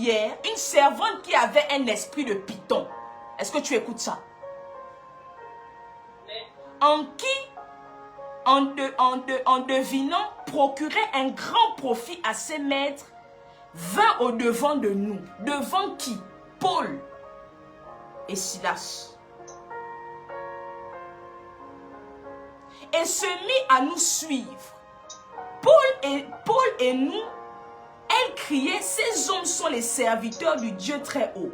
hier, une servante qui avait un esprit de python. Est-ce que tu écoutes ça? En qui, en devinant, procurait un grand profit à ses maîtres, vint au devant de nous. Devant qui? Paul et Silas. Et se mit à nous suivre. Paul et nous, elle criait, ces hommes sont les serviteurs du Dieu très haut.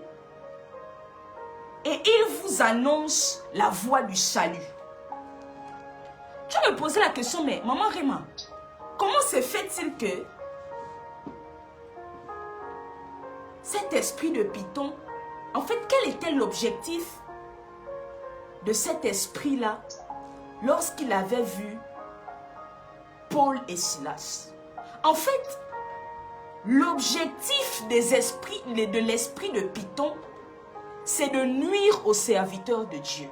Et ils vous annoncent la voie du salut. Tu vas me poser la question, mais maman Réma, comment se fait-il que cet esprit de Python, en fait, quel était l'objectif de cet esprit-là lorsqu'il avait vu Paul et Silas? En fait, l'objectif des esprits, de l'esprit de Python, c'est de nuire aux serviteurs de Dieu.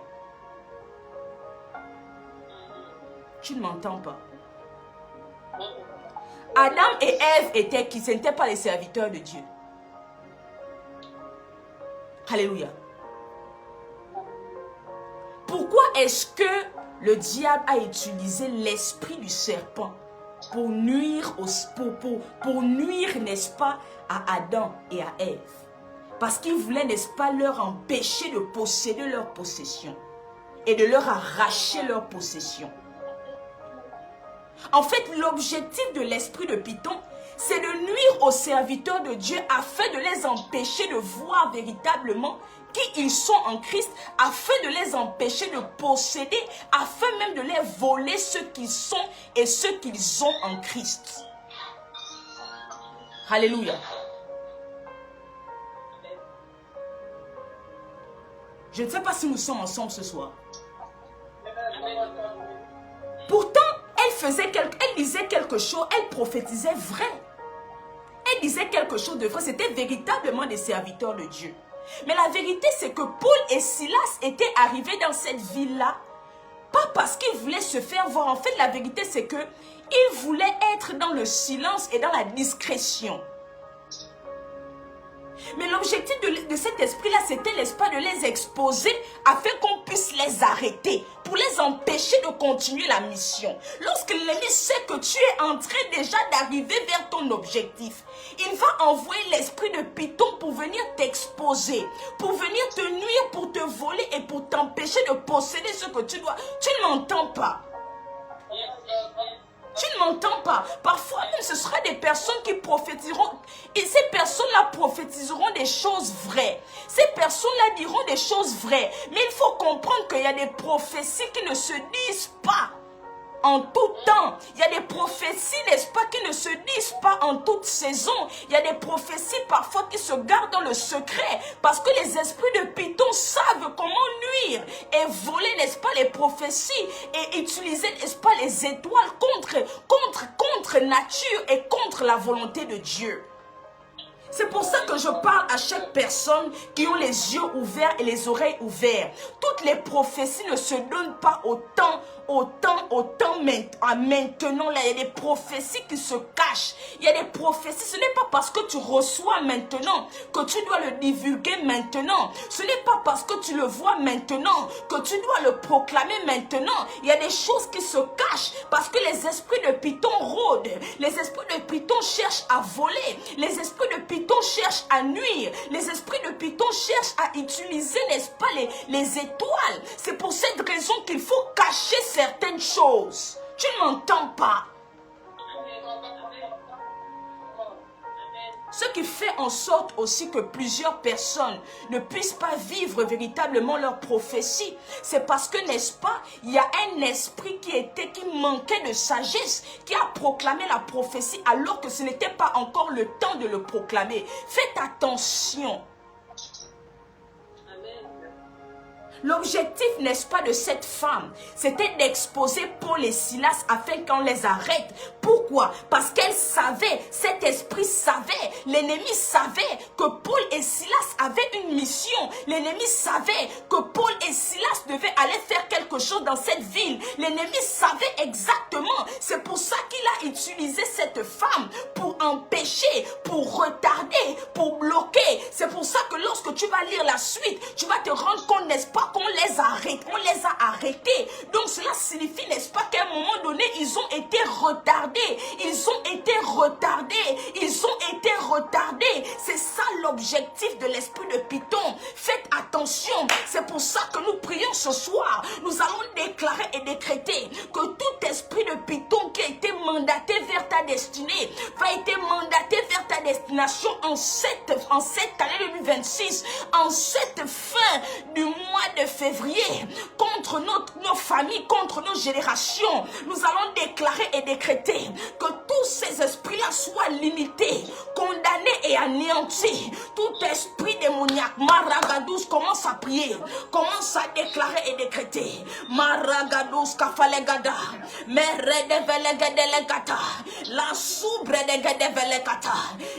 Tu ne m'entends pas? Adam et Ève étaient qui? Ce n'étaient pas les serviteurs de Dieu. Alléluia. Pourquoi est-ce que le diable a utilisé l'esprit du serpent pour nuire, pour nuire, n'est-ce pas, à Adam et à Ève? Parce qu'il voulait, n'est-ce pas, leur empêcher de posséder leur possession et de leur arracher leur possession. En fait, l'objectif de l'esprit de Python, c'est de nuire aux serviteurs de Dieu afin de les empêcher de voir véritablement qui ils sont en Christ, afin de les empêcher de posséder, afin même de les voler ce qu'ils sont et ce qu'ils ont en Christ. Alléluia. Je ne sais pas si nous sommes ensemble ce soir. Pourtant, elle disait quelque chose, elle prophétisait vrai. Elle disait quelque chose de vrai, c'était véritablement des serviteurs de Dieu. Mais la vérité, c'est que Paul et Silas étaient arrivés dans cette ville-là, pas parce qu'ils voulaient se faire voir. En fait, la vérité, c'est qu'ils voulaient être dans le silence et dans la discrétion. Mais l'objectif de cet esprit-là, c'était, n'est-ce pas, de les exposer afin qu'on puisse les arrêter, pour les empêcher de continuer la mission. Lorsque l'ennemi sait que tu es en train déjà d'arriver vers ton objectif, il va envoyer l'esprit de Python pour venir t'exposer, pour venir te nuire, pour te voler et pour t'empêcher de posséder ce que tu dois. Tu ne m'entends pas. Tu ne m'entends pas. Parfois même ce sera des personnes qui prophétiseront. Et ces personnes-là prophétiseront des choses vraies. Ces personnes-là diront des choses vraies. Mais il faut comprendre qu'il y a des prophéties qui ne se disent pas en tout temps. Il y a des prophéties, n'est-ce pas, qui ne se disent pas en toute saison. Il y a des prophéties parfois qui se gardent dans le secret. Parce que les esprits de Python savent comment nuire et voler, n'est-ce pas, les prophéties. Et utiliser, n'est-ce pas, les étoiles contre nature et contre la volonté de Dieu. C'est pour ça que je parle à chaque personne qui ont les yeux ouverts et les oreilles ouvertes. Toutes les prophéties ne se donnent pas autant maintenant. Là, il y a des prophéties qui se cachent. Il y a des prophéties. Ce n'est pas parce que tu reçois maintenant que tu dois le divulguer maintenant. Ce n'est pas parce que tu le vois maintenant que tu dois le proclamer maintenant. Il y a des choses qui se cachent parce que les esprits de Python rôdent. Les esprits de Python cherchent à voler. Les esprits de Python cherchent à nuire. Les esprits de Python cherchent à utiliser, n'est-ce pas, les étoiles. C'est pour cette raison qu'il faut cacher certaines choses. Tu ne m'entends pas. Ce qui fait en sorte aussi que plusieurs personnes ne puissent pas vivre véritablement leur prophétie, c'est parce que, n'est-ce pas, il y a un esprit qui manquait de sagesse, qui a proclamé la prophétie alors que ce n'était pas encore le temps de le proclamer. Faites attention. L'objectif, n'est-ce pas, de cette femme, c'était d'exposer Paul et Silas afin qu'on les arrête. Pourquoi? Parce qu'elle savait, cet esprit savait, l'ennemi savait que Paul et Silas avaient une mission. L'ennemi savait que Paul et Silas devaient aller faire quelque chose dans cette ville. L'ennemi savait exactement. C'est pour ça qu'il a utilisé cette femme pour empêcher, pour retarder, pour bloquer tu vas lire la suite, tu vas te rendre compte, n'est-ce pas, qu'on les arrête, on les a arrêtés. Donc cela signifie, n'est-ce pas, qu'à un moment donné, ils ont été retardés. Ils ont été retardés. Ils ont été retardés. C'est ça l'objectif de l'esprit de Python. Faites attention. C'est pour ça que nous prions ce soir. Nous allons déclarer et décréter que tout esprit de Python qui a été mandaté vers ta destinée va être mandaté vers ta destination en cette année 2026, en cette fin du mois de février, contre nos familles, contre nos générations. Nous allons déclarer et décréter que tous ces esprits-là soient limités, condamnés et anéantis. Tout esprit démoniaque, Maragadous, commence à prier, commence à déclarer et décréter. Maragadous kafalegada, meredevelegada, la subredegedevelegata,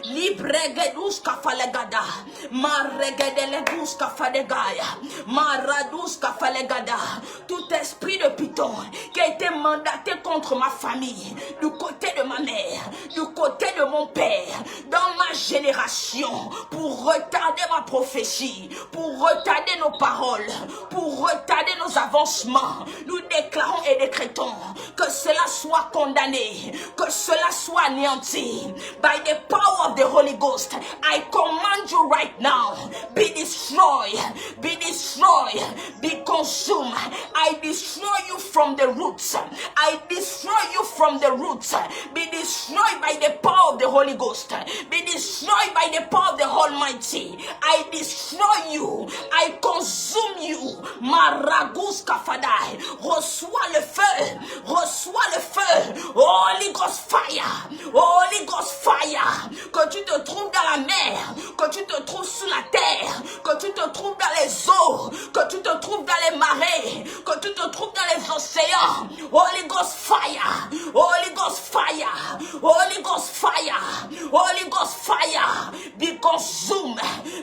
libregedous kafalegada, maregedelegus kafadegaya, maradous kafalegada. Tout esprit de Python qui a été mandaté contre ma famille, du côté de ma mère, du côté de mon père, dans ma génération, pour retarder ma prophétie, pour retarder nos paroles, pour retarder nos avancements, nous déclarons et décrétons que cela soit condamné, que cela soit anéanti. By the power of the Holy Ghost, I command you right now, be destroyed, be destroyed, be consumed. I destroy you from the roots. I destroy you from the roots. Be destroyed by the power of the Holy Ghost. Be destroyed by the power of the Almighty. I destroy you. I consume you. Maragus kafadai. Reçois le feu. Reçois le feu. Holy Ghost fire. Holy Ghost fire. Que tu te trouves dans la mer. Que tu te trouves sous la terre. Que tu te trouves dans les eaux. Que tu te trouves dans les marais. Que tu te trouves dans les océans. Holy Ghost fire. Holy Ghost fire. Holy Ghost fire. Holy Ghost fire. Be consumed.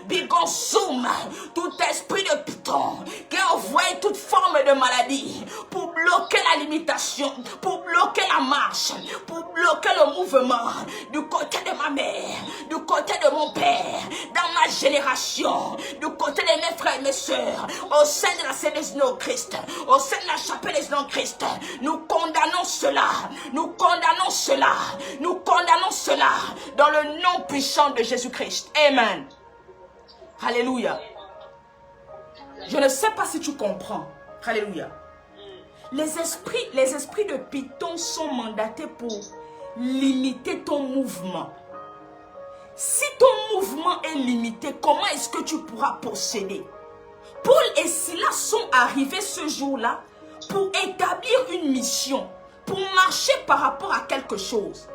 Be consumed. Tout esprit de Python qui a envoyé toute forme de maladie pour bloquer la limitation, pour bloquer la marche, pour bloquer le mouvement du côté de ma mère, du côté de mon père, dans ma génération, du côté de mes frères et mes sœurs, au sein de la CDS au Christ, au sein de la chapelle des noms Christ. Nous condamnons cela, nous condamnons cela, nous condamnons cela dans le nom puissant de Jésus-Christ. Amen. Alléluia. Je ne sais pas si tu comprends. Alléluia. Les esprits de Python sont mandatés pour limiter ton mouvement. Si ton mouvement est limité, comment est-ce que tu pourras posséder? Paul et Silas sont arrivés ce jour-là pour établir une mission, pour marcher par rapport à quelque chose.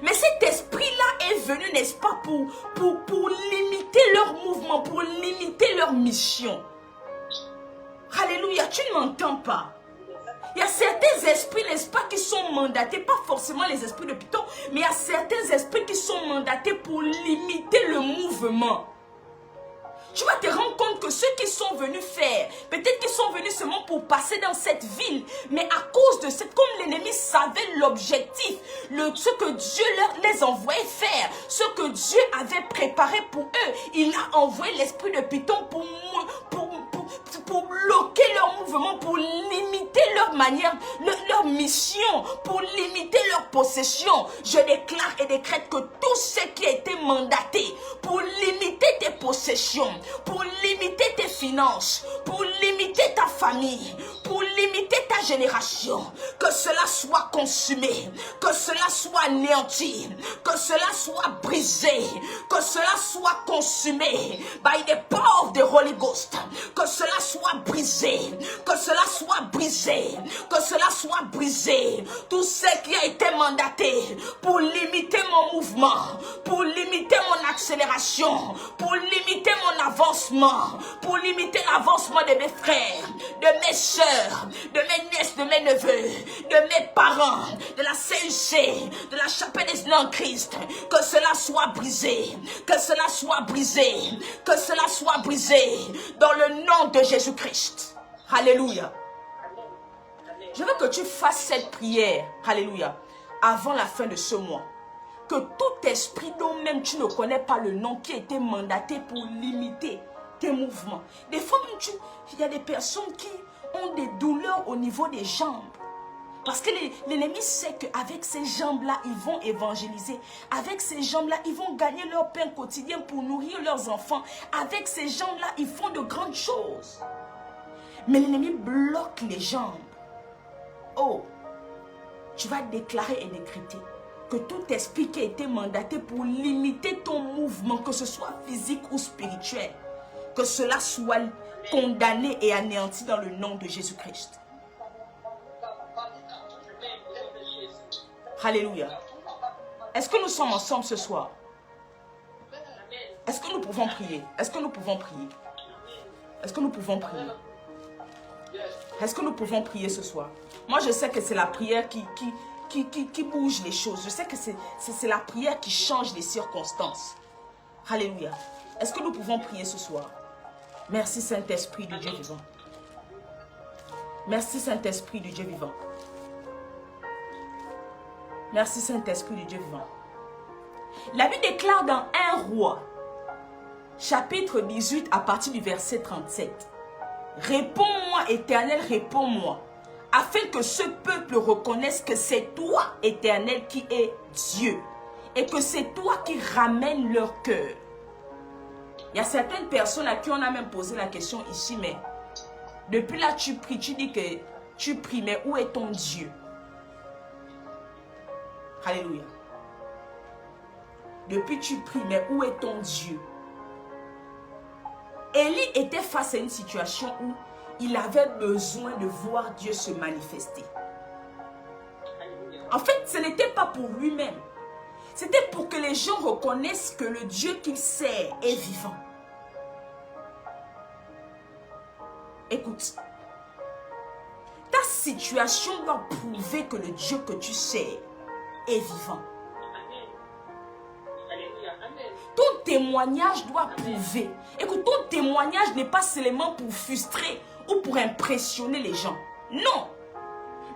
Mais cet esprit-là est venu, n'est-ce pas, pour limiter leur mouvement, pour limiter leur mission. Alléluia, tu ne m'entends pas. Il y a certains esprits, n'est-ce pas, qui sont mandatés, pas forcément les esprits de Python, mais il y a certains esprits qui sont mandatés pour limiter le mouvement. Tu vas te rendre compte que ceux qui sont venus faire, peut-être qu'ils sont venus seulement pour passer dans cette ville, mais à cause de cette, comme l'ennemi savait l'objectif, ce que Dieu les envoyait faire, ce que Dieu avait préparé pour eux, il a envoyé l'esprit de Python pour bloquer leur mouvement, pour limiter leur manière, leur mission, pour limiter leur possession. Je déclare et décrète que tout ce qui a été mandaté pour limiter tes possessions, pour limiter tes finances, pour limiter ta famille, pour limiter ta génération, que cela soit consumé, que cela soit anéanti, que cela soit brisé, que cela soit consumé by the power of the Holy Ghost, que cela soit brisé, que cela soit brisé, que cela soit brisé. Tout ce qui a été mandaté pour limiter mon mouvement, pour limiter mon accélération, pour limiter mon avancement, pour limiter l'avancement de mes frères, de mes soeurs, de mes nièces, de mes neveux, de mes parents, de la CUC, de la chapelle des noms Christ, que cela soit brisé, que cela soit brisé, que cela soit brisé dans le nom de Jésus-Christ. Alléluia. Je veux que tu fasses cette prière, alléluia, avant la fin de ce mois. Que tout esprit dont même tu ne connais pas le nom, qui a été mandaté pour limiter tes mouvements. Des fois, il y a des personnes qui ont des douleurs au niveau des jambes. Parce que l'ennemi sait qu'avec ces jambes-là, ils vont évangéliser. Avec ces jambes-là, ils vont gagner leur pain quotidien pour nourrir leurs enfants. Avec ces jambes-là, ils font de grandes choses. Mais l'ennemi bloque les jambes. Oh, tu vas déclarer et décréter que tout esprit qui a été mandaté pour limiter ton mouvement, que ce soit physique ou spirituel, que cela soit condamné et anéanti dans le nom de Jésus-Christ. Alléluia. Est-ce que nous sommes ensemble ce soir? Est-ce que nous pouvons prier? Est-ce que nous pouvons prier? Est-ce que nous pouvons prier? Est-ce que nous pouvons prier ce soir? Moi, je sais que c'est la prière qui bouge les choses. Je sais que c'est la prière qui change les circonstances. Alléluia. Est-ce que nous pouvons prier ce soir? Merci Saint-Esprit de Dieu vivant. Merci Saint-Esprit de Dieu vivant. Merci Saint-Esprit de Dieu vivant. La Bible déclare dans 1 Roi, chapitre 18, à partir du verset 37. Réponds-moi, Éternel, réponds-moi, afin que ce peuple reconnaisse que c'est toi, Éternel, qui es Dieu, et que c'est toi qui ramènes leur cœur. Il y a certaines personnes à qui on a même posé la question ici, mais depuis là tu pries, tu dis que tu pries, mais où est ton Dieu? Alléluia. Depuis tu pries, mais où est ton Dieu? Élie était face à une situation où il avait besoin de voir Dieu se manifester. En fait, ce n'était pas pour lui-même. C'était pour que les gens reconnaissent que le Dieu qu'il sert est vivant. Écoute, ta situation doit prouver que le Dieu que tu sers est vivant. Ton témoignage doit prouver. Écoute, ton témoignage n'est pas seulement pour frustrer ou pour impressionner les gens. Non.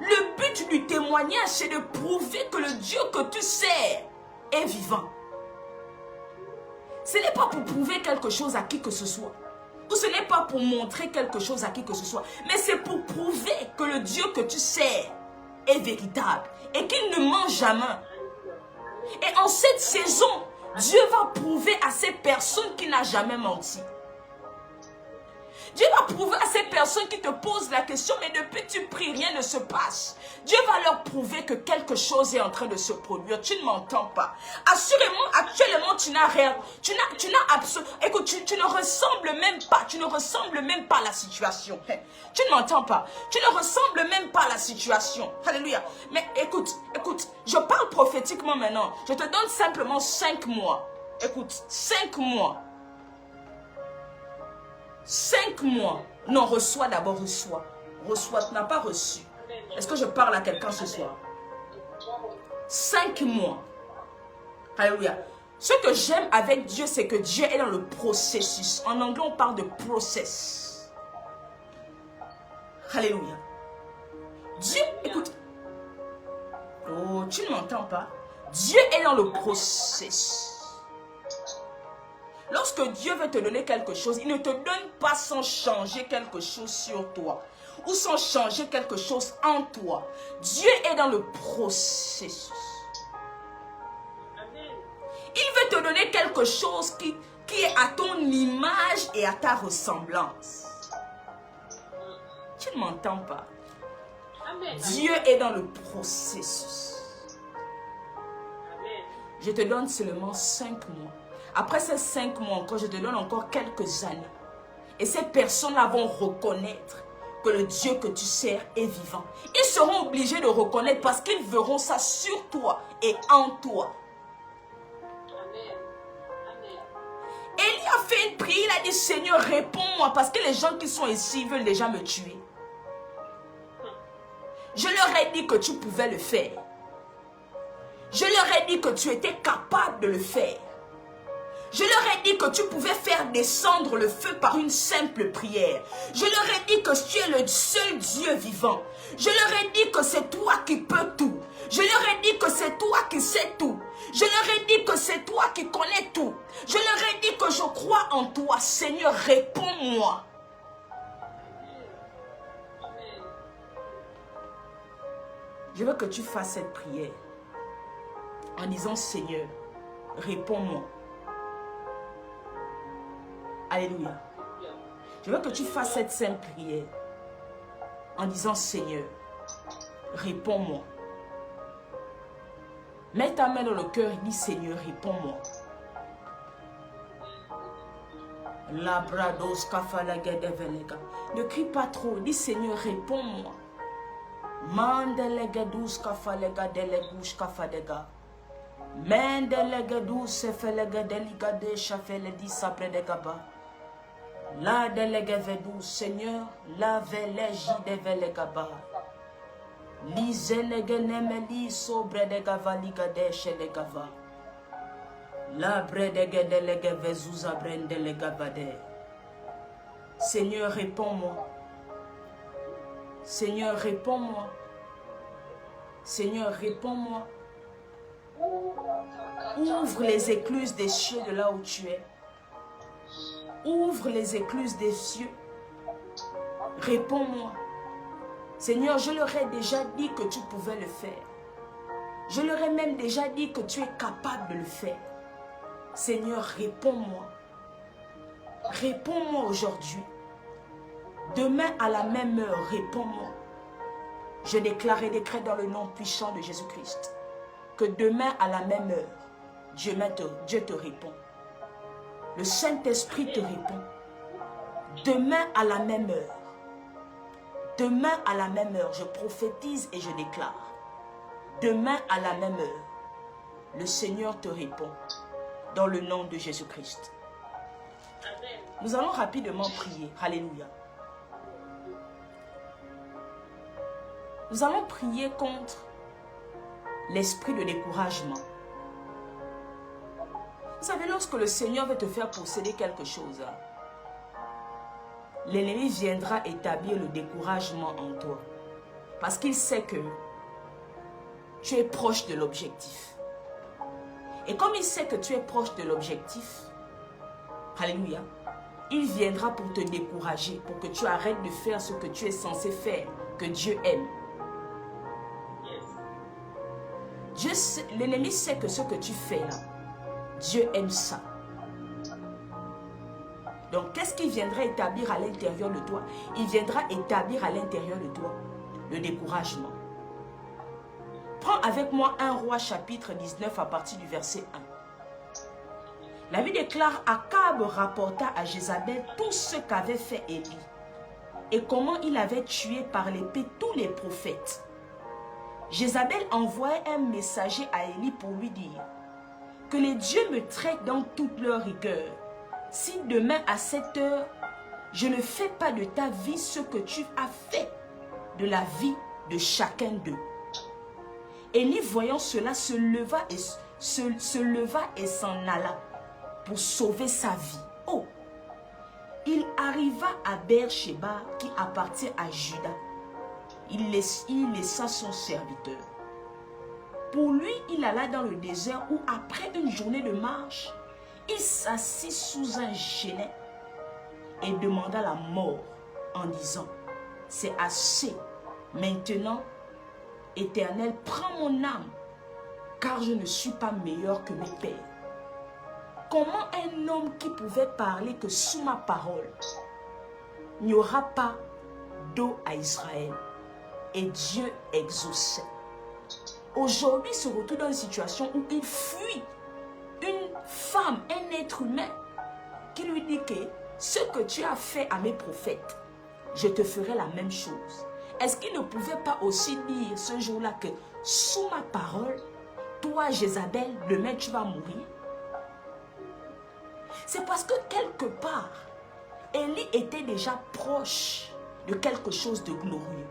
Le but du témoignage, c'est de prouver que le Dieu que tu sers est vivant. Ce n'est pas pour prouver quelque chose à qui que ce soit. Ou ce n'est pas pour montrer quelque chose à qui que ce soit. Mais c'est pour prouver que le Dieu que tu sers est véritable et qu'il ne ment jamais. Et en cette saison, Dieu va prouver à ces personnes qu'il n'a jamais menti. Dieu va prouver à ces personnes qui te posent la question, mais depuis que tu pries, rien ne se passe. Dieu va leur prouver que quelque chose est en train de se produire. Tu ne m'entends pas. Assurément, actuellement, tu n'as rien. Écoute, tu ne ressembles même pas. Tu ne ressembles même pas à la situation. Tu ne m'entends pas. Tu ne ressembles même pas à la situation. Alléluia. Mais écoute, je parle prophétiquement maintenant. Je te donne simplement 5 mois. Écoute, 5 mois. 5 mois. Non, reçois d'abord, reçois. Reçois, tu n'as pas reçu. Est-ce que je parle à quelqu'un ce soir? 5 mois. Alléluia. Ce que j'aime avec Dieu, c'est que Dieu est dans le processus. En anglais, on parle de process. Alléluia. Dieu, écoute. Oh, tu ne m'entends pas? Dieu est dans le processus. Lorsque Dieu veut te donner quelque chose, il ne te donne pas sans changer quelque chose sur toi. Ou sans changer quelque chose en toi. Dieu est dans le processus. Il veut te donner quelque chose qui est à ton image et à ta ressemblance. Tu ne m'entends pas? Dieu est dans le processus. Je te donne seulement 5 mois. Après ces 5 mois encore, je te donne encore quelques années. Et ces personnes-là vont reconnaître que le Dieu que tu sers est vivant. Ils seront obligés de reconnaître parce qu'ils verront ça sur toi et en toi. Élie a fait une prière, il a dit, Seigneur, réponds-moi parce que les gens qui sont ici veulent déjà me tuer. Je leur ai dit que tu pouvais le faire. Je leur ai dit que tu étais capable de le faire. Je leur ai dit que tu pouvais faire descendre le feu par une simple prière. Je leur ai dit que tu es le seul Dieu vivant. Je leur ai dit que c'est toi qui peux tout. Je leur ai dit que c'est toi qui sais tout. Je leur ai dit que c'est toi qui connais tout. Je leur ai dit que je crois en toi. Seigneur, réponds-moi. Je veux que tu fasses cette prière en disant, Seigneur, réponds-moi. Alléluia. Je veux que tu fasses cette simple prière en disant, Seigneur, réponds-moi. Mets ta main dans le cœur et dis, Seigneur, réponds-moi. Ne crie pas trop, dis, Seigneur, réponds-moi. Mandelegadous kafalega delegush kafadega. Mendelegadous sefelega deligade chafeledi sapredegaba. La delegavedou, Seigneur, la veleji de velegaba. Lizenegenemeli sobredegava ligade shedegava. La bredegedelegvezuza brendelegabade. Seigneur, réponds-moi. Seigneur, réponds-moi. Seigneur, réponds-moi. Ouvre les écluses des cieux de là où tu es. Ouvre les écluses des cieux. Réponds-moi. Seigneur, je leur ai déjà dit que tu pouvais le faire. Je leur ai même déjà dit que tu es capable de le faire. Seigneur, réponds-moi. Réponds-moi aujourd'hui. Demain à la même heure, réponds-moi. Je déclare et décrète dans le nom puissant de Jésus-Christ que demain à la même heure, Dieu te répond. Le Saint-Esprit te répond. Demain à la même heure. Demain à la même heure, je prophétise et je déclare. Demain à la même heure, le Seigneur te répond dans le nom de Jésus-Christ. Nous allons rapidement prier. Alléluia. Nous allons prier contre l'esprit de découragement. Vous savez, lorsque le Seigneur veut te faire posséder quelque chose, l'ennemi viendra établir le découragement en toi. Parce qu'il sait que tu es proche de l'objectif. Et comme il sait que tu es proche de l'objectif, alléluia, il viendra pour te décourager, pour que tu arrêtes de faire ce que tu es censé faire, que Dieu aime. L'ennemi sait que ce que tu fais là, Dieu aime ça. Donc, qu'est-ce qu'il viendra établir à l'intérieur de toi? Il viendra établir à l'intérieur de toi le découragement. Prends avec moi 1 Roi chapitre 19 à partir du verset 1. La Bible déclare, Akab rapporta à Jézabel tout ce qu'avait fait Élie et comment il avait tué par l'épée tous les prophètes. Jézabel envoyait un messager à Élie pour lui dire que les dieux me traitent dans toute leur rigueur. Si demain à cette heure, je ne fais pas de ta vie ce que tu as fait de la vie de chacun d'eux. Élie, voyant cela, se leva et s'en alla pour sauver sa vie. Oh! Il arriva à Beersheba qui appartient à Juda. Il laissa son serviteur. Pour lui, il alla dans le désert où, après une journée de marche, il s'assit sous un genêt et demanda la mort en disant, « C'est assez, maintenant, Éternel, prends mon âme, car je ne suis pas meilleur que mes pères. » Comment un homme qui pouvait parler que sous ma parole, il n'y aura pas d'eau à Israël? Et Dieu exauçait. Aujourd'hui, il se retrouve dans une situation où il fuit une femme, un être humain, qui lui dit que ce que tu as fait à mes prophètes, je te ferai la même chose. Est-ce qu'il ne pouvait pas aussi dire ce jour-là que sous ma parole, toi, Jézabel, demain tu vas mourir? C'est parce que quelque part, Élie était déjà proche de quelque chose de glorieux.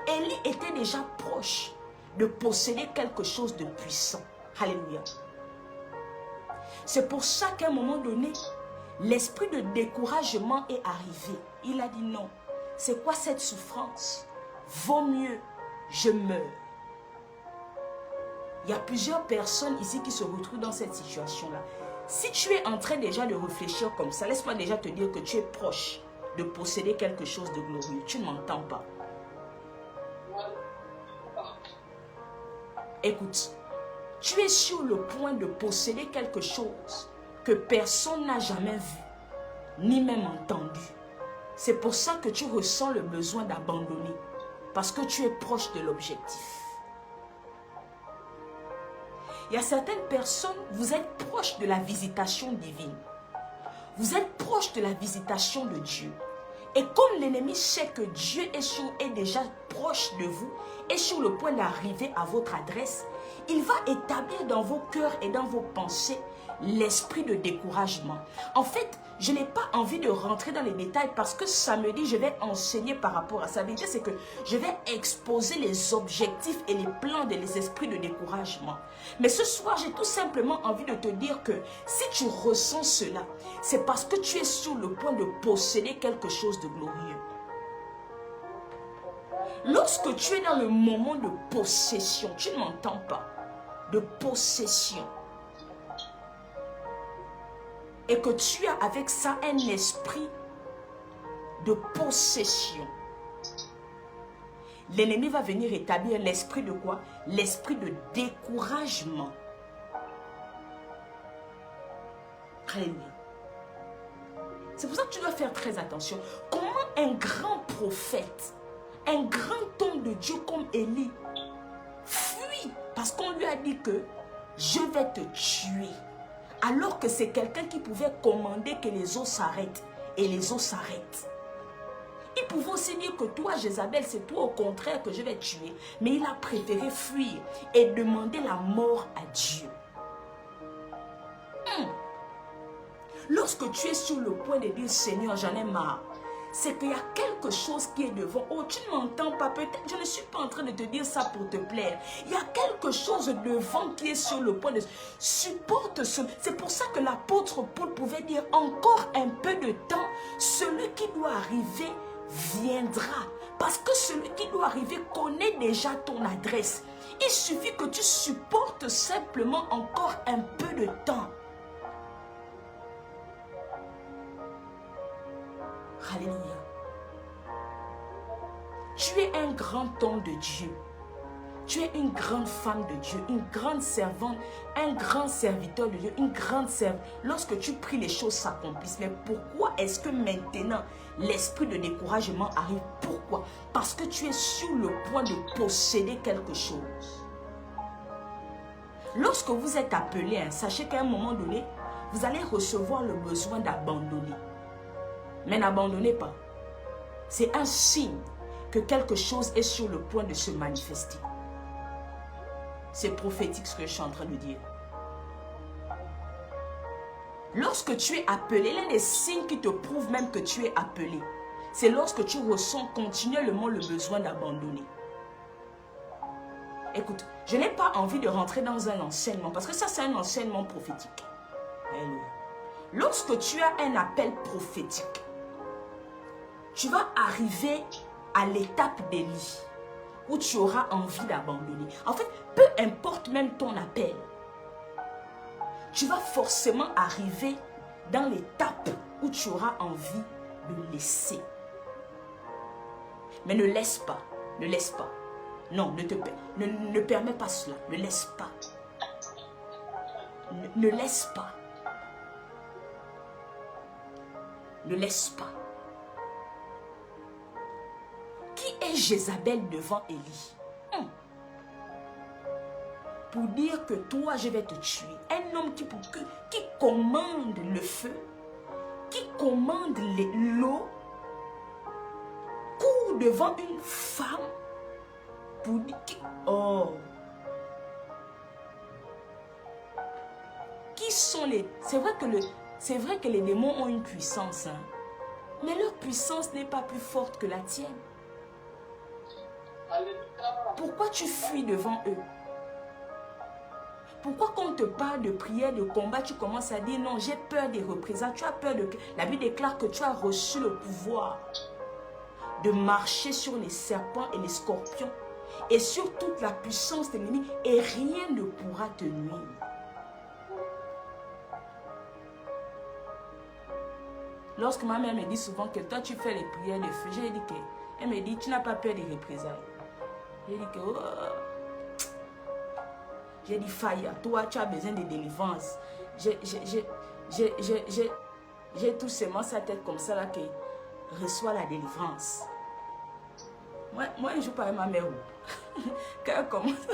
Élie était déjà proche de posséder quelque chose de puissant. Alléluia. C'est pour ça qu'à un moment donné, l'esprit de découragement est arrivé. Il a dit non. C'est quoi cette souffrance? Vaut mieux, je meurs. Il y a plusieurs personnes ici qui se retrouvent dans cette situation-là. Si tu es en train déjà de réfléchir comme ça, laisse-moi déjà te dire que tu es proche de posséder quelque chose de glorieux. Tu ne m'entends pas. Écoute, tu es sur le point de posséder quelque chose que personne n'a jamais vu, ni même entendu. C'est pour ça que tu ressens le besoin d'abandonner, parce que tu es proche de l'objectif. Il y a certaines personnes, vous êtes proche de la visitation divine. Vous êtes proche de la visitation de Dieu. Et comme l'ennemi sait que Dieu est déjà proche de vous, est sur le point d'arriver à votre adresse, il va établir dans vos cœurs et dans vos pensées l'esprit de découragement. En fait, je n'ai pas envie de rentrer dans les détails parce que samedi, je vais enseigner par rapport à ça. L'idée, c'est que je vais exposer les objectifs et les plans des esprits de découragement. Mais ce soir, j'ai tout simplement envie de te dire que si tu ressens cela, c'est parce que tu es sur le point de posséder quelque chose de glorieux. Lorsque tu es dans le moment de possession, tu ne m'entends pas, de possession, et que tu as avec ça un esprit de possession, l'ennemi va venir établir l'esprit de quoi? L'esprit de découragement. Alléluia. C'est pour ça que tu dois faire très attention. Comment un grand prophète, un grand homme de Dieu comme Élie, fuit parce qu'on lui a dit que je vais te tuer. Alors que c'est quelqu'un qui pouvait commander que les eaux s'arrêtent. Et les eaux s'arrêtent. Il pouvait aussi dire que toi, Jézabel, c'est toi au contraire que je vais tuer. Mais il a préféré fuir et demander la mort à Dieu. Lorsque tu es sur le point de dire, Seigneur, j'en ai marre, c'est qu'il y a quelque chose qui est devant. Oh, tu ne m'entends pas, peut-être, je ne suis pas en train de te dire ça pour te plaire. Il y a quelque chose devant qui est sur le point de... Supporte ce... C'est pour ça que l'apôtre Paul pouvait dire, encore un peu de temps, celui qui doit arriver viendra. Parce que celui qui doit arriver connaît déjà ton adresse. Il suffit que tu supportes simplement encore un peu de temps. Alléluia. Tu es un grand homme de Dieu. Tu es une grande femme de Dieu, une grande servante, un grand serviteur de Dieu, une grande servante. Lorsque tu pries, les choses s'accomplissent. Mais pourquoi est-ce que maintenant l'esprit de découragement arrive? Pourquoi? Parce que tu es sur le point de posséder quelque chose. Lorsque vous êtes appelé, sachez qu'à un moment donné, vous allez recevoir le besoin d'abandonner. Mais n'abandonnez pas. C'est un signe que quelque chose est sur le point de se manifester. C'est prophétique ce que je suis en train de dire. Lorsque tu es appelé, l'un des signes qui te prouve même que tu es appelé, c'est lorsque tu ressens continuellement le besoin d'abandonner. Écoute, je n'ai pas envie de rentrer dans un enseignement, parce que ça c'est un enseignement prophétique. Lorsque tu as un appel prophétique, tu vas arriver à l'étape d'Élie, où tu auras envie d'abandonner. En fait, peu importe même ton appel, tu vas forcément arriver dans l'étape où tu auras envie de laisser. Mais ne laisse pas, ne laisse pas. Non, ne permets pas cela, ne laisse pas. Ne laisse pas. Ne laisse pas. Qui est Jézabel devant Élie? Pour dire que toi, je vais te tuer. Un homme qui commande le feu, qui commande l'eau, court devant une femme pour dire... Oh! Qui sont les... C'est vrai que les démons ont une puissance, hein? Mais leur puissance n'est pas plus forte que la tienne. Pourquoi tu fuis devant eux? Pourquoi quand on te parle de prière, de combat, tu commences à dire non, j'ai peur des représailles. Tu as peur de... La Bible déclare que tu as reçu le pouvoir de marcher sur les serpents et les scorpions et sur toute la puissance de l'ennemi et rien ne pourra te nuire. Lorsque ma mère me dit souvent que toi tu fais les prières de feu, j'ai dit que, elle me dit tu n'as pas peur des représailles. J'ai dit que, oh. J'ai dit faille, toi tu as besoin de délivrance. J'ai tout seulement sa tête comme ça là qui reçoit la délivrance. Moi je ne joue pas avec ma mère. Quand elle commence.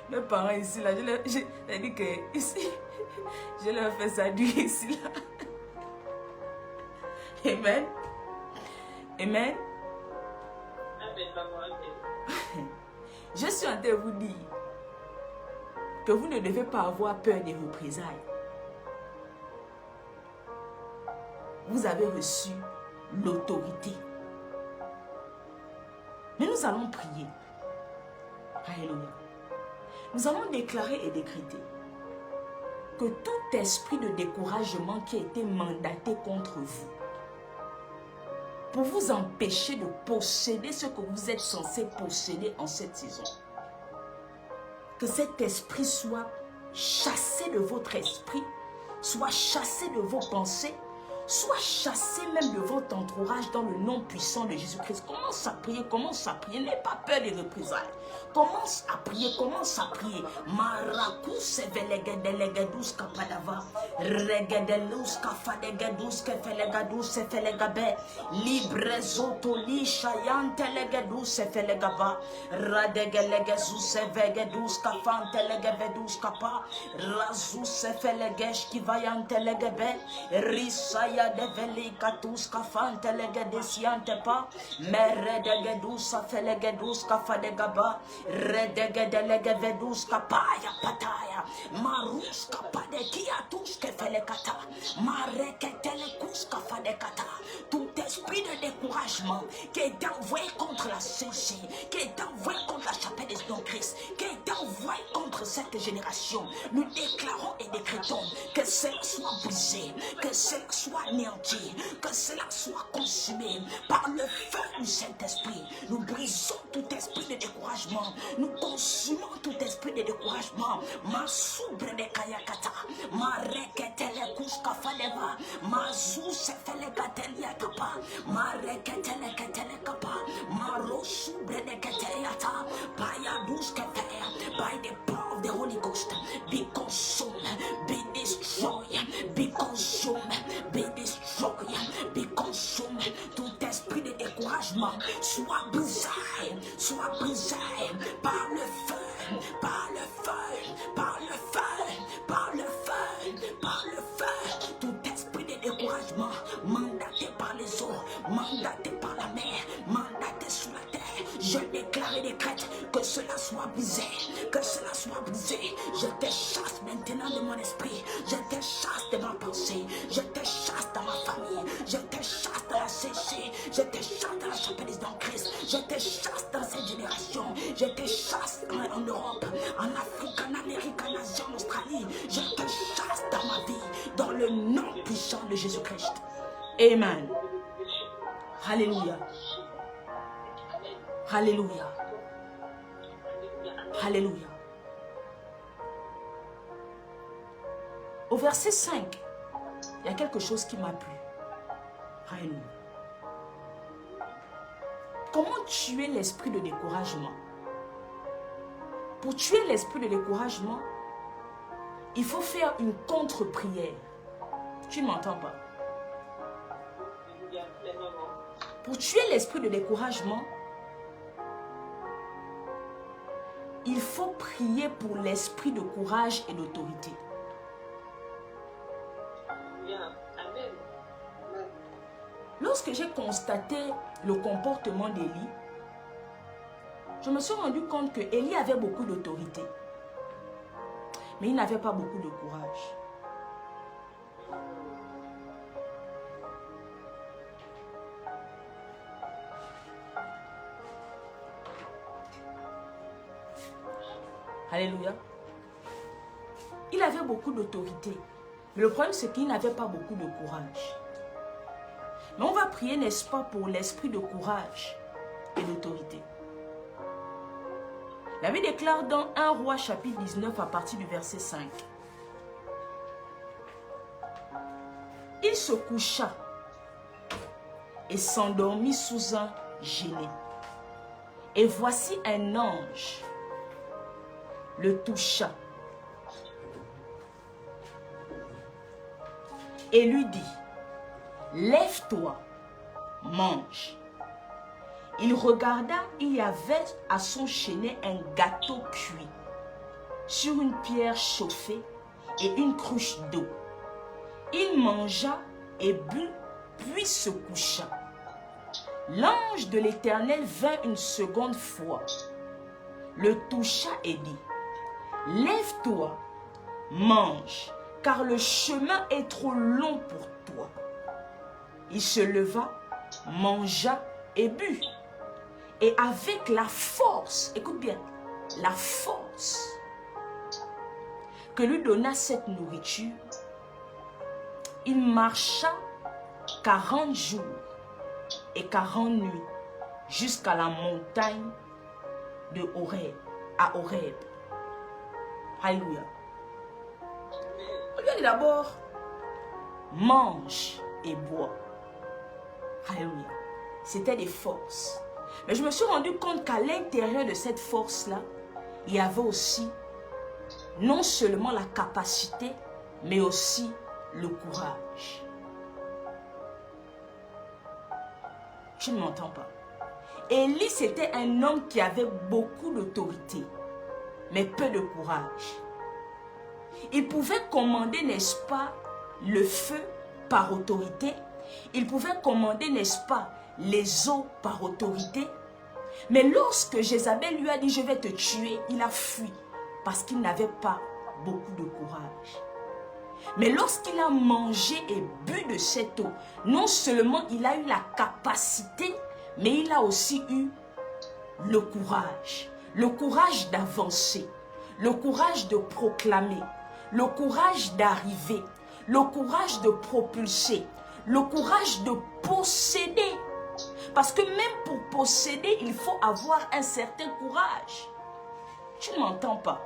Mes parents ici là, j'ai dit que ici, je leur fais ça du ici là. Amen. Amen. Je suis en train de vous dire que vous ne devez pas avoir peur des représailles. Vous avez reçu l'autorité. Mais nous allons prier. Alléluia. Nous allons déclarer et décréter que tout esprit de découragement qui a été mandaté contre vous, pour vous empêcher de posséder ce que vous êtes censé posséder en cette saison, que cet esprit soit chassé de votre esprit, soit chassé de vos pensées, soit chassé même de votre entourage dans le nom puissant de Jésus-Christ. Commence à prier, commence à prier. N'aie pas peur des représailles. Commence à prier, commence à prier. Marakus velegedelegedus kapadava. Regedelus kafadegedus kefelegadus efelegabe. Librezotoli shayantelegedus efelegava. Radegelegezus evegedus kafantelegebedus kapa. Razus efelegesh kivayantelegebe. Risaya de velikatus kafante legedesiante pa meredegedus afelegedus kafadegaba redegedelegedus kapaya pataya marus kapadekiatus kefelekata mareketelekus kafadekata. Tout esprit de découragement qui est envoyé contre la CC, qui est envoyé contre la chapelle des Christ, qui est envoyé contre cette génération, nous déclarons et décrétons que cela soit brisé, que cela soit anéanti, que cela soit consumé par le feu du Saint-Esprit. Nous brisons tout esprit de découragement, nous consumons tout esprit de découragement. Ma soubre de kayakata, ma reketele kuskafaleva, ma zou se fele katelia kapa, ma reketele ketele kapa, ma ro soubre de keteliata, paya douce kefea, by the power of the Holy Ghost, be consumed, be destroyed, be consumed, be destroyed, be consumed. Tout esprit de découragement soit brisé par le feu, par le feu, par le feu, par le feu, par le feu. Tout esprit de découragement mandaté par les eaux, mandaté par la mer, mandaté sous la terre, je déclare et décrète que cela soit brisé, que cela soit brisé. Je te chasse maintenant de mon esprit, je te chasse de ma pensée, je te chasse dans ma famille, je te chasse dans la CC, je te chasse dans la chapelle des Christ, je te chasse dans cette génération, je te chasse en Europe, en Afrique, en Amérique, en Asie, en Australie, je te chasse dans ma vie, dans le nom puissant de Jésus-Christ. Amen. Alléluia. Alléluia. Alléluia. Au verset 5, il y a quelque chose qui m'a plu. Alléluia. Comment tuer l'esprit de découragement? Pour tuer l'esprit de découragement, il faut faire une contre-prière. Tu ne m'entends pas? Pour tuer l'esprit de découragement, il faut prier pour l'esprit de courage et d'autorité. Lorsque j'ai constaté le comportement d'Élie, je me suis rendu compte que Élie avait beaucoup d'autorité, mais il n'avait pas beaucoup de courage. Alléluia. Il avait beaucoup d'autorité. Mais le problème, c'est qu'il n'avait pas beaucoup de courage. Mais on va prier, n'est-ce pas, pour l'esprit de courage et d'autorité. La Bible déclare dans 1 Roi chapitre 19 à partir du verset 5. Il se coucha et s'endormit sous un genêt. Et voici un ange le toucha et lui dit, lève-toi, mange. Il regarda, il y avait à son chenet un gâteau cuit sur une pierre chauffée et une cruche d'eau. Il mangea et but, puis se coucha. L'ange de l'Éternel vint une seconde fois, le toucha et dit, lève-toi, mange, car le chemin est trop long pour toi. Il se leva, mangea et but. Et avec la force, écoute bien, la force que lui donna cette nourriture, il marcha 40 jours et 40 nuits jusqu'à la montagne de Horeb, à Horeb. Alléluia. Regardez d'abord, mange et bois. Alléluia. C'était des forces. Mais je me suis rendu compte qu'à l'intérieur de cette force-là, il y avait aussi non seulement la capacité, mais aussi le courage. Tu ne m'entends pas. Élie, c'était un homme qui avait beaucoup d'autorité, mais peu de courage. Il pouvait commander, n'est-ce pas, le feu par autorité. Il pouvait commander, n'est-ce pas, les eaux par autorité. Mais lorsque Jézabel lui a dit, je vais te tuer, il a fui parce qu'il n'avait pas beaucoup de courage. Mais lorsqu'il a mangé et bu de cette eau, non seulement il a eu la capacité, mais il a aussi eu le courage d'avancer, le courage de proclamer, le courage d'arriver, le courage de propulser, le courage de posséder. Parce que même pour posséder, il faut avoir un certain courage. Tu ne m'entends pas?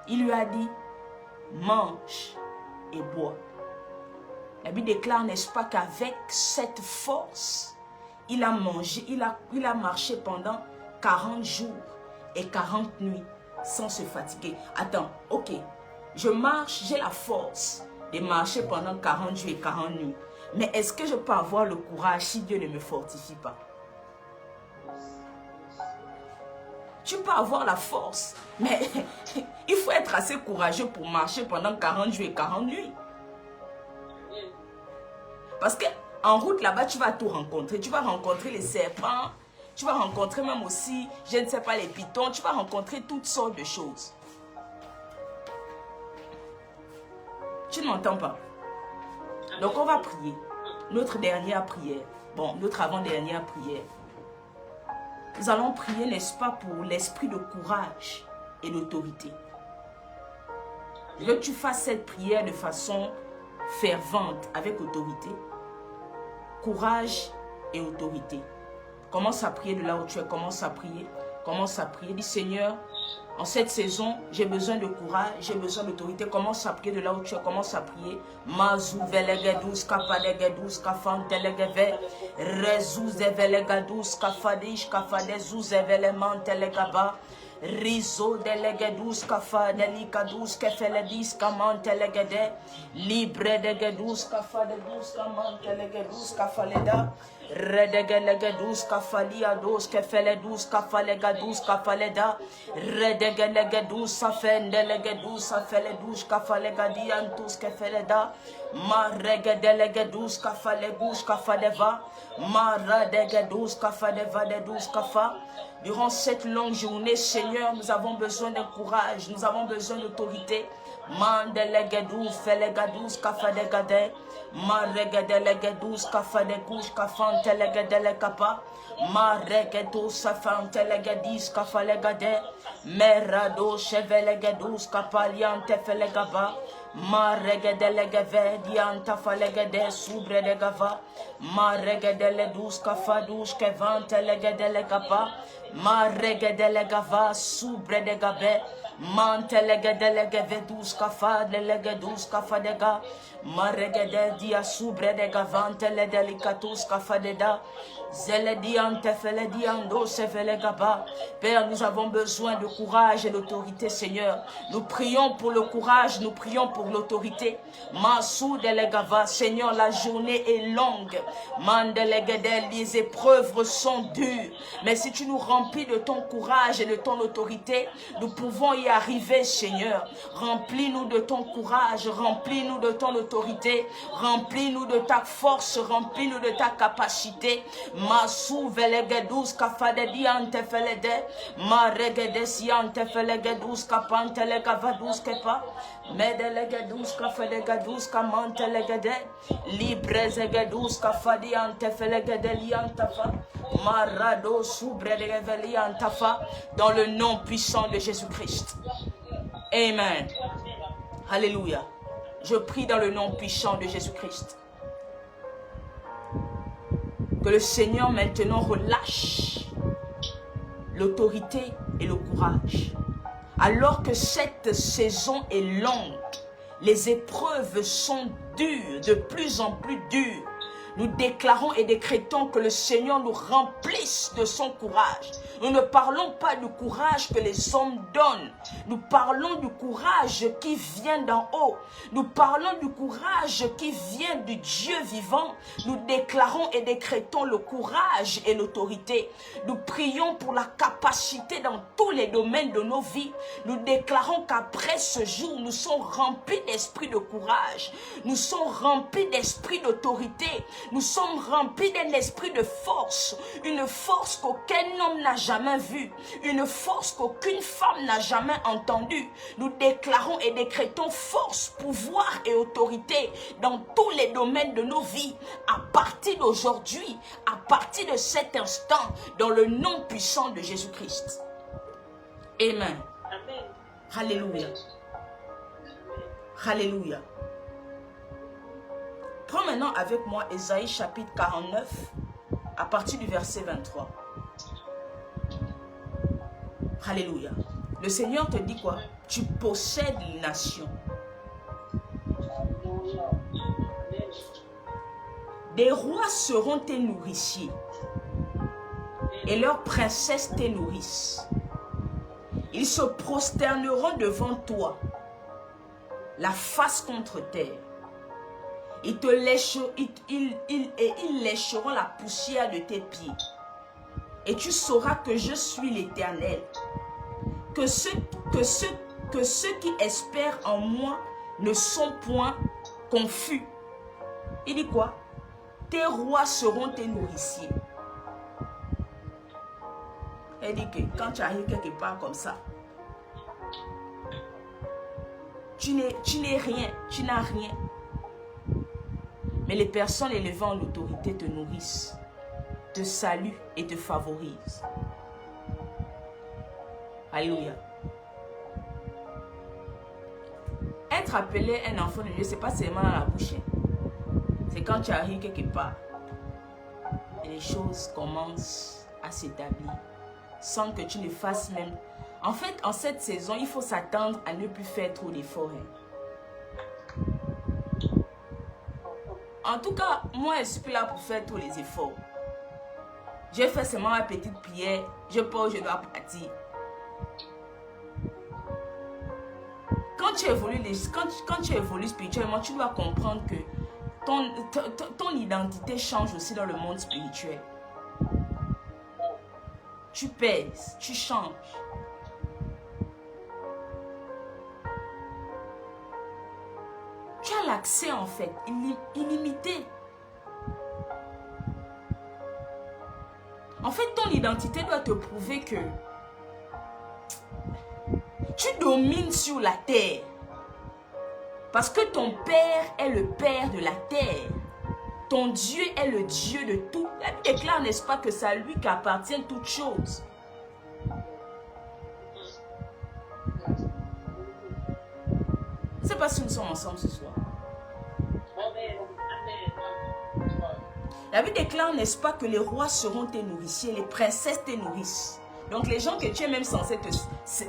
Il lui a dit, mange et bois. La Bible déclare, n'est-ce pas, qu'avec cette force, il a mangé, il a marché pendant 40 jours et 40 nuits sans se fatiguer. Attends, ok, je marche, j'ai la force de marcher pendant 40 jours et 40 nuits. Mais est-ce que je peux avoir le courage si Dieu ne me fortifie pas? Tu peux avoir la force, mais il faut être assez courageux pour marcher pendant 40 jours et 40 nuits. Parce qu'en route là-bas, tu vas tout rencontrer. Tu vas rencontrer les serpents, tu vas rencontrer même aussi, je ne sais pas, les pitons. Tu vas rencontrer toutes sortes de choses. Tu ne m'entends pas? Donc on va prier. Notre dernière prière. Bon, notre avant-dernière prière. Nous allons prier, n'est-ce pas, pour l'esprit de courage et d'autorité. Je veux que tu fasses cette prière de façon fervente, avec autorité. Courage et autorité. Commence à prier de là où tu es. Commence à prier. Commence à prier. Dis, Seigneur, en cette saison, j'ai besoin de courage, j'ai besoin d'autorité. Commence à prier de là où tu es. Commence à prier. Mazou velegedous kafalegedous kafantelegeve. Rezous evelegedous kafadish kafadezous evelemantelegaba. Rizo delegedous kafadelikadous kefeledis kamantelegede. Libre degedous kafadedous kamantelegedous kafaleda. Redegelegedous kafaliados kefeledous kafalegadous kafaleda. Redegelegedous safendelegedous safeledous kafalegadiantus kefeleda. Ma regedelegedous kafalegous kafadeva. Ma radegedous kafadeva dedous kafa. Durant cette longue journée, Seigneur, nous avons besoin de courage, nous avons besoin d'autorité. Mandelegedou felegadous kafadegade. Maregedelegedous kafadegouche kafantelegedele kapa. Maregedou safantelegedis kafalegade. Merado chevelegedous kapaliante felegaba. Maregedelegeve dianta falegede subre de gava. Maregedeledous kafadouche kevantelegedele kapa. Maregedelegava subre de gabe. Mantelegedelegedous kafadelegedous kafadega. Maregede dia subre de gavante le delicatus kafadeda. Zelediante felediando sevelegaba. Père, nous avons besoin de courage et d'autorité, Seigneur. Nous prions pour le courage, nous prions pour l'autorité. Mansou delegava, Seigneur, la journée est longue. Mandelegede, les épreuves sont dures. Mais si tu nous remplis de ton courage et de ton autorité, nous pouvons y arriver, Seigneur. Remplis-nous de ton courage, remplis-nous de ton autorité, remplis-nous de ta force, remplis-nous de ta capacité. Masou velegedous kafadedi antefelede, maregedesi antefelegedous kapantelegavadous kepa, medelegedous kafadegedous kamantelegede, librezegedous kafadi antefelegedeli antafa, marado soubredeveli antafa, dans le nom puissant de Jésus-Christ. Amen. Alléluia. Je prie dans le nom puissant de Jésus-Christ. Que le Seigneur maintenant relâche l'autorité et le courage. Alors que cette saison est longue, les épreuves sont dures, de plus en plus dures. Nous déclarons et décrétons que le Seigneur nous remplisse de son courage. Nous ne parlons pas du courage que les hommes donnent. Nous parlons du courage qui vient d'en haut. Nous parlons du courage qui vient du Dieu vivant. Nous déclarons et décrétons le courage et l'autorité. Nous prions pour la capacité dans tous les domaines de nos vies. Nous déclarons qu'après ce jour, nous sommes remplis d'esprit de courage. Nous sommes remplis d'esprit d'autorité. Nous sommes remplis d'un esprit de force, une force qu'aucun homme n'a jamais vue, une force qu'aucune femme n'a jamais entendue. Nous déclarons et décrétons force, pouvoir et autorité dans tous les domaines de nos vies, à partir d'aujourd'hui, à partir de cet instant, dans le nom puissant de Jésus-Christ. Amen. Amen. Alléluia. Alléluia. Prends maintenant avec moi Ésaïe chapitre 49 à partir du verset 23. Alléluia. Le Seigneur te dit quoi? Tu possèdes les nations. Des rois seront tes nourriciers et leurs princesses tes nourrices. Ils se prosterneront devant toi, la face contre terre. Ils lécheront la poussière de tes pieds. Et tu sauras que je suis l'Éternel. Que ceux qui espèrent en moi ne sont point confus. Il dit quoi? Tes rois seront tes nourriciers. Il dit que quand tu arrives quelque part comme ça, tu n'es rien, tu n'as rien. Mais les personnes élevant l'autorité te nourrissent, te saluent et te favorisent. Alléluia. Être appelé un enfant de Dieu, ce n'est pas seulement dans la bouche. C'est quand tu arrives quelque part et les choses commencent à s'établir sans que tu ne fasses même. En fait, en cette saison, il faut s'attendre à ne plus faire trop d'efforts. En tout cas, moi, je ne suis plus là pour faire tous les efforts. J'ai fait seulement ma petite prière. Je pense que je dois partir. Quand tu évolues spirituellement, tu dois comprendre que ton identité change aussi dans le monde spirituel. Tu pèses, tu changes. Tu as l'accès en fait, illimité. En fait, ton identité doit te prouver que tu domines sur la terre. Parce que ton Père est le Père de la terre. Ton Dieu est le Dieu de tout. La Bible déclare, n'est-ce pas, que c'est à lui qu'appartiennent toutes choses. Je ne sais pas si nous sommes ensemble ce soir. La Bible déclare, n'est-ce pas, que les rois seront tes nourriciers, les princesses tes nourrissent. Donc les gens que tu es même censé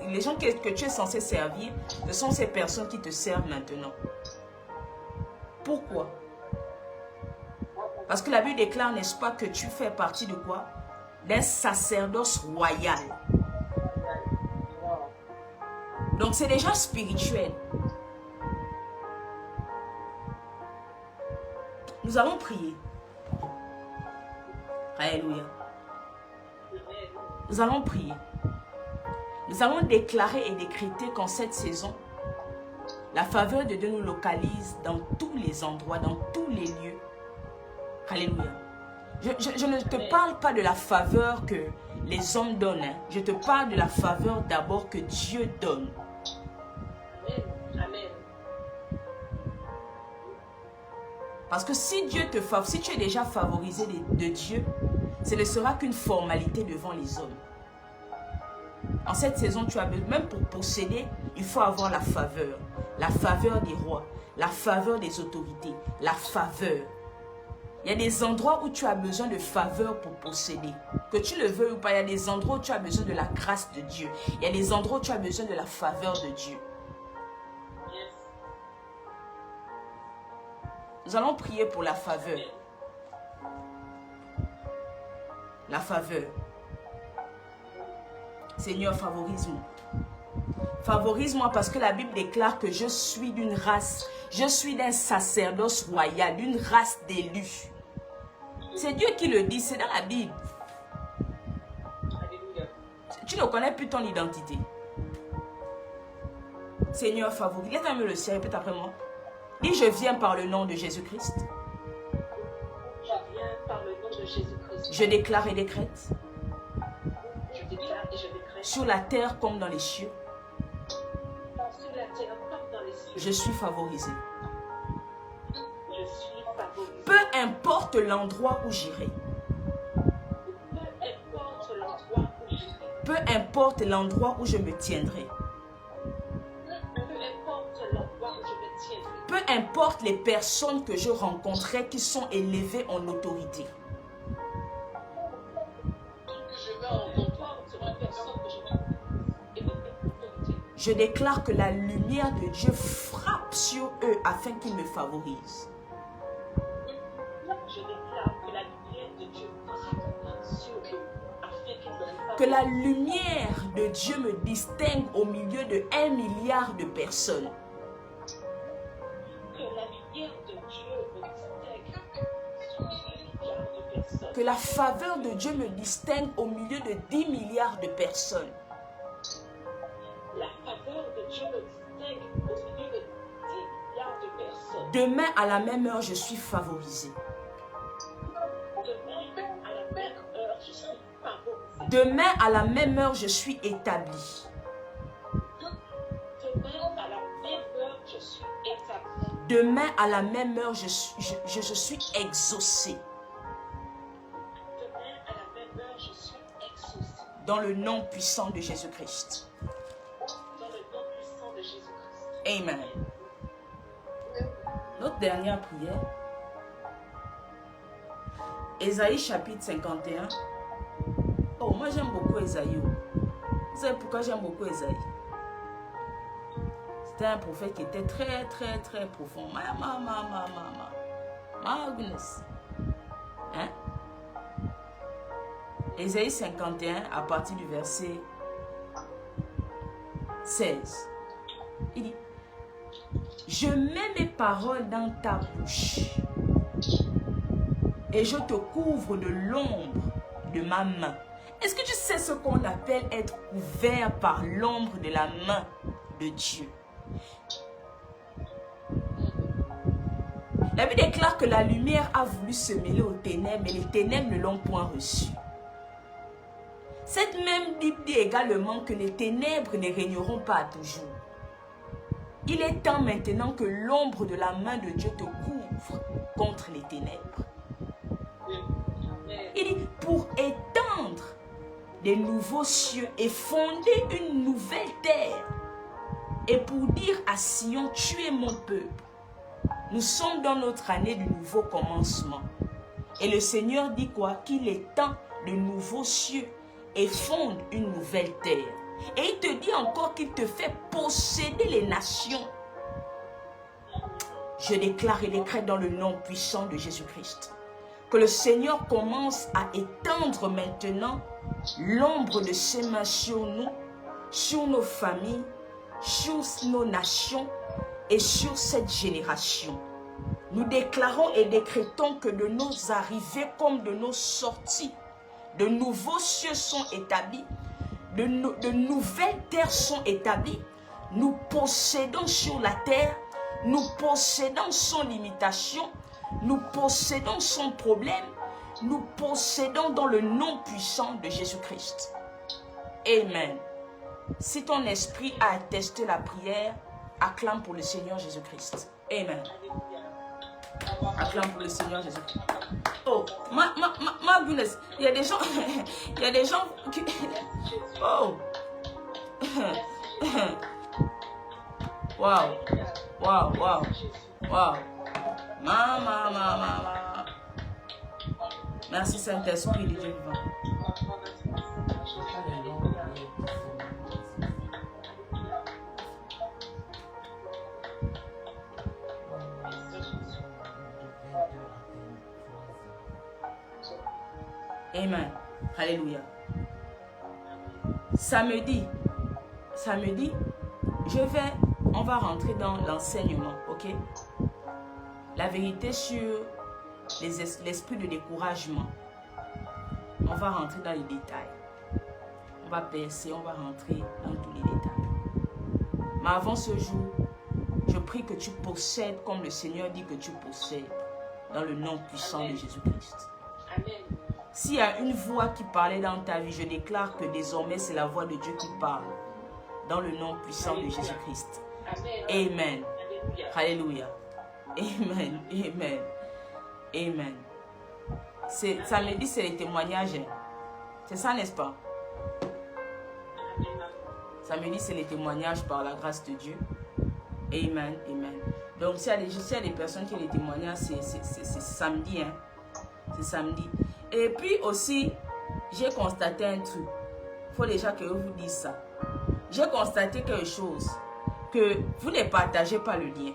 les gens que tu es censé servir, ce sont ces personnes qui te servent maintenant. Pourquoi? Parce que la Bible déclare, n'est-ce pas, que tu fais partie de quoi? D'un sacerdoce royal. Donc c'est déjà spirituel. Nous allons prier. Alléluia. Nous allons prier. Nous allons déclarer et décréter qu'en cette saison, la faveur de Dieu nous localise dans tous les endroits, dans tous les lieux. Alléluia. Je ne te parle pas de la faveur que les hommes donnent. Hein. Je te parle de la faveur d'abord que Dieu donne. Amen. Parce que si Dieu te favore, si tu es déjà favorisé de Dieu, ce ne sera qu'une formalité devant les hommes. En cette saison, tu as besoin, même pour posséder, il faut avoir la faveur. La faveur des rois, la faveur des autorités, la faveur. Il y a des endroits où tu as besoin de faveur pour posséder. Que tu le veuilles ou pas, il y a des endroits où tu as besoin de la grâce de Dieu. Il y a des endroits où tu as besoin de la faveur de Dieu. Nous allons prier pour la faveur. La faveur. Seigneur, favorise-moi. Favorise-moi parce que la Bible déclare que je suis d'une race, je suis d'un sacerdoce royal, d'une race d'élus. C'est Dieu qui le dit, c'est dans la Bible. Tu ne connais plus ton identité. Seigneur, favorise. Laisse-moi me le ciel, répète après moi. Dis, je viens par le nom de Jésus-Christ. Je viens par le nom de Jésus-Christ. Je déclare et décrète. Je déclare et je décrète. Sur la terre comme dans les cieux. Sur la terre comme dans les cieux. Je suis favorisé. Je suis favorisé. Peu importe l'endroit où j'irai. Peu importe l'endroit où j'irai. Peu importe l'endroit où je me tiendrai. Peu importe les personnes que je rencontrerai qui sont élevées en autorité. Je déclare que la lumière de Dieu frappe sur eux afin qu'ils me favorisent. Je déclare que la lumière de Dieu frappe sur eux afin qu'ils me favorisent. Que la lumière de Dieu me distingue au milieu de 1 milliard de personnes. Que la faveur de Dieu me distingue au milieu de 10 milliards de personnes. La faveur de Dieu me distingue au milieu de 10 milliards de personnes. Demain à la même heure, je suis favorisé. Demain à la même heure, je suis favorisé. Demain à la même heure, je suis établi. Demain à la même heure, je suis établi. Demain à la même heure, je suis exaucé. Dans le nom puissant de Jésus-Christ. Dans le nom puissant de Jésus-Christ. Amen. Notre dernière prière. Ésaïe chapitre 51. Oh, moi j'aime beaucoup Ésaïe. Vous savez pourquoi j'aime beaucoup Ésaïe? C'était un prophète qui était très profond. My goodness. Hein? Ésaïe 51 à partir du verset 16. Il dit, je mets mes paroles dans ta bouche et je te couvre de l'ombre de ma main. Est-ce que tu sais ce qu'on appelle être couvert par l'ombre de la main de Dieu? La Bible déclare que la lumière a voulu se mêler aux ténèbres, mais les ténèbres ne l'ont point reçue. Cette même Bible dit également que les ténèbres ne régneront pas à toujours. Il est temps maintenant que l'ombre de la main de Dieu te couvre contre les ténèbres. Il dit, pour étendre des nouveaux cieux et fonder une nouvelle terre. Et pour dire à Sion, tu es mon peuple. Nous sommes dans notre année du nouveau commencement. Et le Seigneur dit quoi? Qu'il étend de nouveaux cieux et fonde une nouvelle terre. Et il te dit encore qu'il te fait posséder les nations. Je déclare et décrète dans le nom puissant de Jésus-Christ que le Seigneur commence à étendre maintenant l'ombre de ses mains sur nous, sur nos familles, sur nos nations et sur cette génération. Nous déclarons et décrétons que de nos arrivées comme de nos sorties, de nouveaux cieux sont établis, de nouvelles terres sont établies. Nous possédons sur la terre, nous possédons sans limitation, nous possédons sans problème, nous possédons dans le nom puissant de Jésus-Christ. Amen. Si ton esprit a attesté la prière, acclame pour le Seigneur Jésus-Christ. Amen. Acclame pour le Seigneur Jésus-Christ. Oh, ma goodness, il y a des gens, il y a des gens qui... Oh. Wow. Wow, wow, wow. Mama. Merci Saint-Esprit du Dieu vivant. Amen. Alléluia. Samedi, on va rentrer dans l'enseignement, ok? La vérité sur l'esprit de découragement. On va rentrer dans les détails. On va percer, on va rentrer dans tous les détails. Mais avant ce jour, je prie que tu possèdes comme le Seigneur dit que tu possèdes, dans le nom puissant de Jésus-Christ. Amen. S'il y a une voix qui parlait dans ta vie, je déclare que désormais c'est la voix de Dieu qui parle, dans le nom puissant de Jésus-Christ. Amen. Alléluia. Amen. Amen. Amen. Samedi, c'est les témoignages. C'est ça, n'est-ce pas? Samedi, c'est les témoignages par la grâce de Dieu. Amen. Amen. Donc, s'il y a des personnes qui ont des témoignages, c'est samedi. Hein? C'est samedi. Et puis aussi, j'ai constaté un truc. Il faut déjà que je vous dise ça. J'ai constaté quelque chose. Que vous ne partagez pas le lien.